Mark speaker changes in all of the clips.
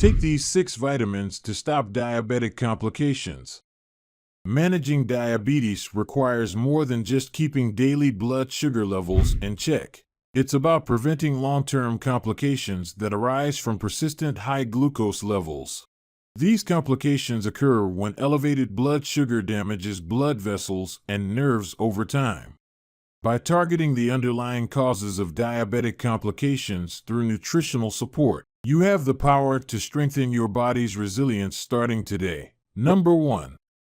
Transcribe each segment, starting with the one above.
Speaker 1: Take these 6 vitamins to stop diabetic complications. Managing diabetes requires more than just keeping daily blood sugar levels in check. It's about preventing long-term complications that arise from persistent high glucose levels. These complications occur when elevated blood sugar damages blood vessels and nerves over time. By targeting the underlying causes of diabetic complications through nutritional support, you have the power to strengthen your body's resilience starting today. Number 1.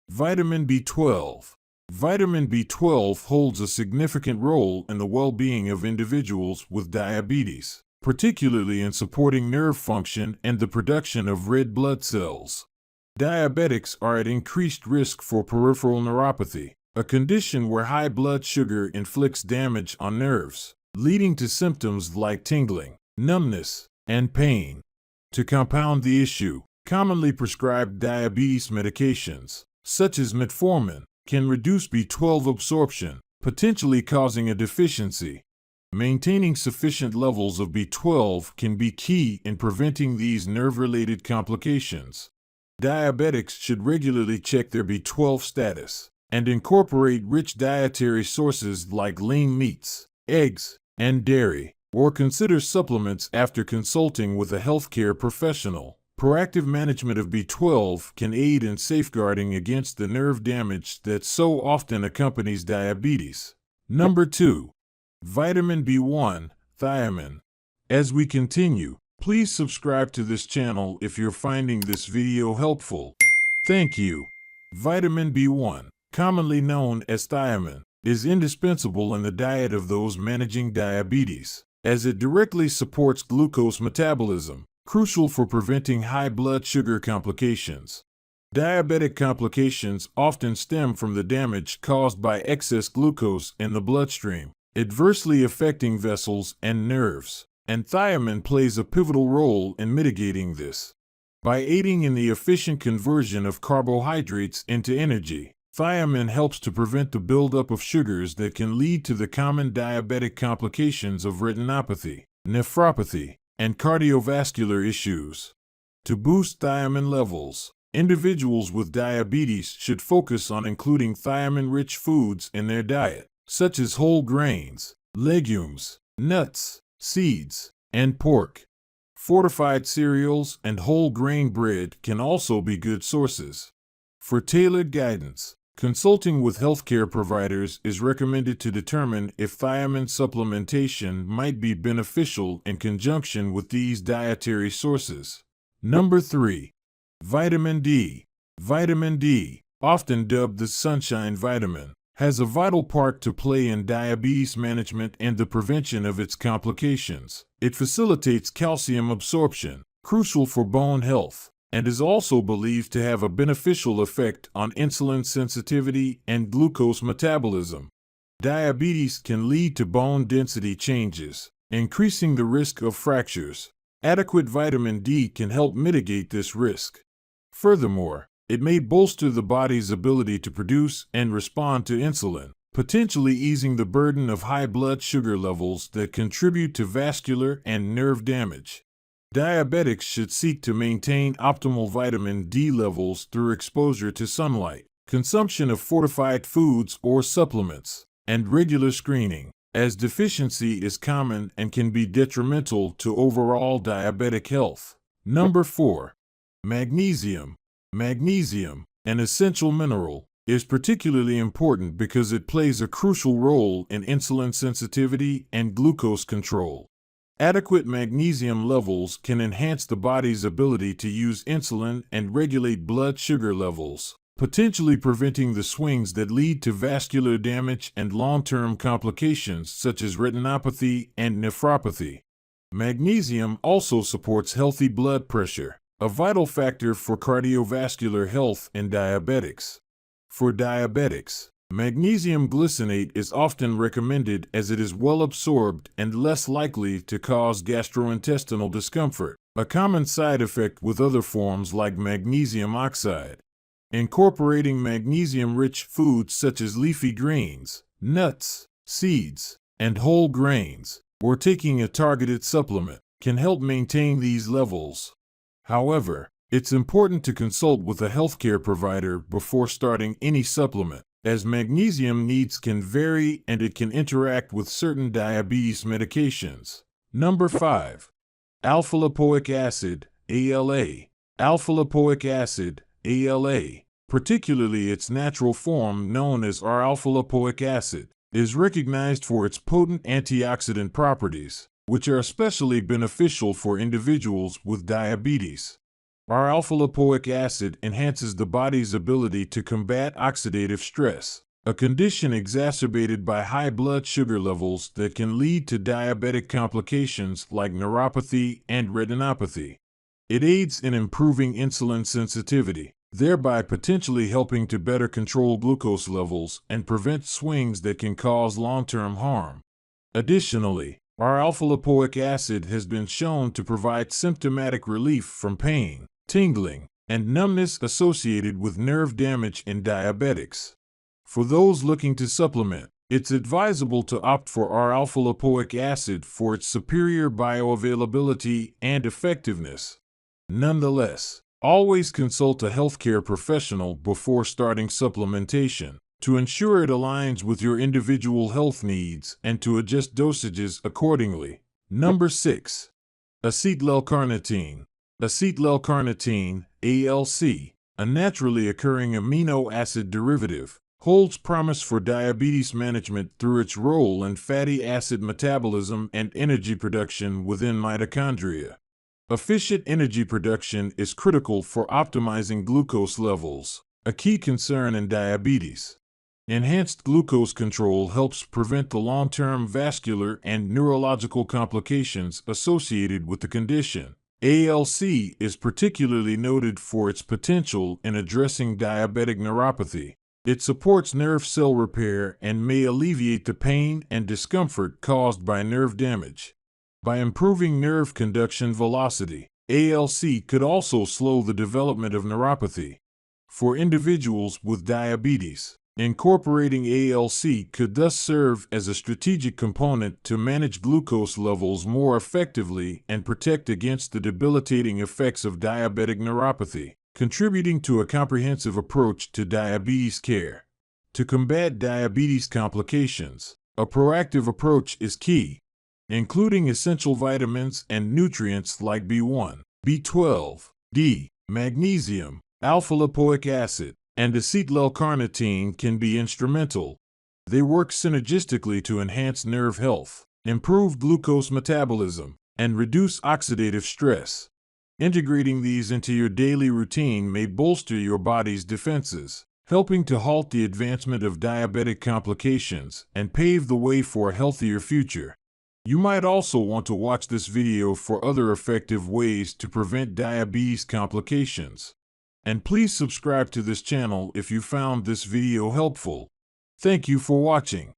Speaker 1: Vitamin B12. Vitamin B12 holds a significant role in the well-being of individuals with diabetes, particularly in supporting nerve function and the production of red blood cells. Diabetics are at increased risk for peripheral neuropathy, a condition where high blood sugar inflicts damage on nerves, leading to symptoms like tingling, numbness, and pain. To compound the issue, commonly prescribed diabetes medications, such as metformin, can reduce B12 absorption, potentially causing a deficiency. Maintaining sufficient levels of B12 can be key in preventing these nerve-related complications. Diabetics should regularly check their B12 status and incorporate rich dietary sources like lean meats, eggs, and dairy, or consider supplements after consulting with a healthcare professional. Proactive management of B12 can aid in safeguarding against the nerve damage that so often accompanies diabetes. Number 2. Vitamin B1, thiamine. As we continue, please subscribe to this channel if you're finding this video helpful. Thank you. Vitamin B1, commonly known as thiamine, is indispensable in the diet of those managing diabetes, as it directly supports glucose metabolism, crucial for preventing high blood sugar complications. Diabetic complications often stem from the damage caused by excess glucose in the bloodstream, adversely affecting vessels and nerves, and thiamine plays a pivotal role in mitigating this. By aiding in the efficient conversion of carbohydrates into energy, thiamine helps to prevent the buildup of sugars that can lead to the common diabetic complications of retinopathy, nephropathy, and cardiovascular issues. To boost thiamine levels, individuals with diabetes should focus on including thiamine-rich foods in their diet, such as whole grains, legumes, nuts, seeds, and pork. Fortified cereals and whole grain bread can also be good sources. For tailored guidance, consulting with healthcare providers is recommended to determine if thiamine supplementation might be beneficial in conjunction with these dietary sources. Number 3. Vitamin D. Vitamin D, often dubbed the sunshine vitamin, has a vital part to play in diabetes management and the prevention of its complications. It facilitates calcium absorption, crucial for bone health, and is also believed to have a beneficial effect on insulin sensitivity and glucose metabolism. Diabetes can lead to bone density changes, increasing the risk of fractures. Adequate vitamin D can help mitigate this risk. Furthermore, it may bolster the body's ability to produce and respond to insulin, potentially easing the burden of high blood sugar levels that contribute to vascular and nerve damage. Diabetics should seek to maintain optimal vitamin D levels through exposure to sunlight, consumption of fortified foods or supplements, and regular screening, as deficiency is common and can be detrimental to overall diabetic health. Number 4. Magnesium. Magnesium, an essential mineral, is particularly important because it plays a crucial role in insulin sensitivity and glucose control. Adequate magnesium levels can enhance the body's ability to use insulin and regulate blood sugar levels, potentially preventing the swings that lead to vascular damage and long-term complications such as retinopathy and nephropathy. Magnesium also supports healthy blood pressure, a vital factor for cardiovascular health in diabetics. For diabetics, magnesium glycinate is often recommended as it is well absorbed and less likely to cause gastrointestinal discomfort, a common side effect with other forms like magnesium oxide. Incorporating magnesium-rich foods such as leafy greens, nuts, seeds, and whole grains, or taking a targeted supplement, can help maintain these levels. However, it's important to consult with a healthcare provider before starting any supplement, as magnesium needs can vary and it can interact with certain diabetes medications. Number 5. Alpha-lipoic acid, ALA. Alpha-lipoic acid, ALA, particularly its natural form known as R-alpha-lipoic acid, is recognized for its potent antioxidant properties, which are especially beneficial for individuals with diabetes. R-alpha-lipoic acid enhances the body's ability to combat oxidative stress, a condition exacerbated by high blood sugar levels that can lead to diabetic complications like neuropathy and retinopathy. It aids in improving insulin sensitivity, thereby potentially helping to better control glucose levels and prevent swings that can cause long-term harm. Additionally, R-alpha-lipoic acid has been shown to provide symptomatic relief from pain, tingling, and numbness associated with nerve damage in diabetics. For those looking to supplement, it's advisable to opt for R-alpha-lipoic acid for its superior bioavailability and effectiveness. Nonetheless, always consult a healthcare professional before starting supplementation to ensure it aligns with your individual health needs and to adjust dosages accordingly. Number 6. Acetyl-L-carnitine. Acetyl-L-carnitine, ALC, a naturally occurring amino acid derivative, holds promise for diabetes management through its role in fatty acid metabolism and energy production within mitochondria. Efficient energy production is critical for optimizing glucose levels, a key concern in diabetes. Enhanced glucose control helps prevent the long-term vascular and neurological complications associated with the condition. ALC is particularly noted for its potential in addressing diabetic neuropathy. It supports nerve cell repair and may alleviate the pain and discomfort caused by nerve damage. By improving nerve conduction velocity, ALC could also slow the development of neuropathy. For individuals with diabetes, incorporating ALC could thus serve as a strategic component to manage glucose levels more effectively and protect against the debilitating effects of diabetic neuropathy, contributing to a comprehensive approach to diabetes care. To combat diabetes complications, a proactive approach is key, including essential vitamins and nutrients like B1, B12, D, magnesium, alpha-lipoic acid, and acetyl-L-carnitine can be instrumental. They work synergistically to enhance nerve health, improve glucose metabolism, and reduce oxidative stress. Integrating these into your daily routine may bolster your body's defenses, helping to halt the advancement of diabetic complications and pave the way for a healthier future. You might also want to watch this video for other effective ways to prevent diabetes complications. And please subscribe to this channel if you found this video helpful. Thank you for watching.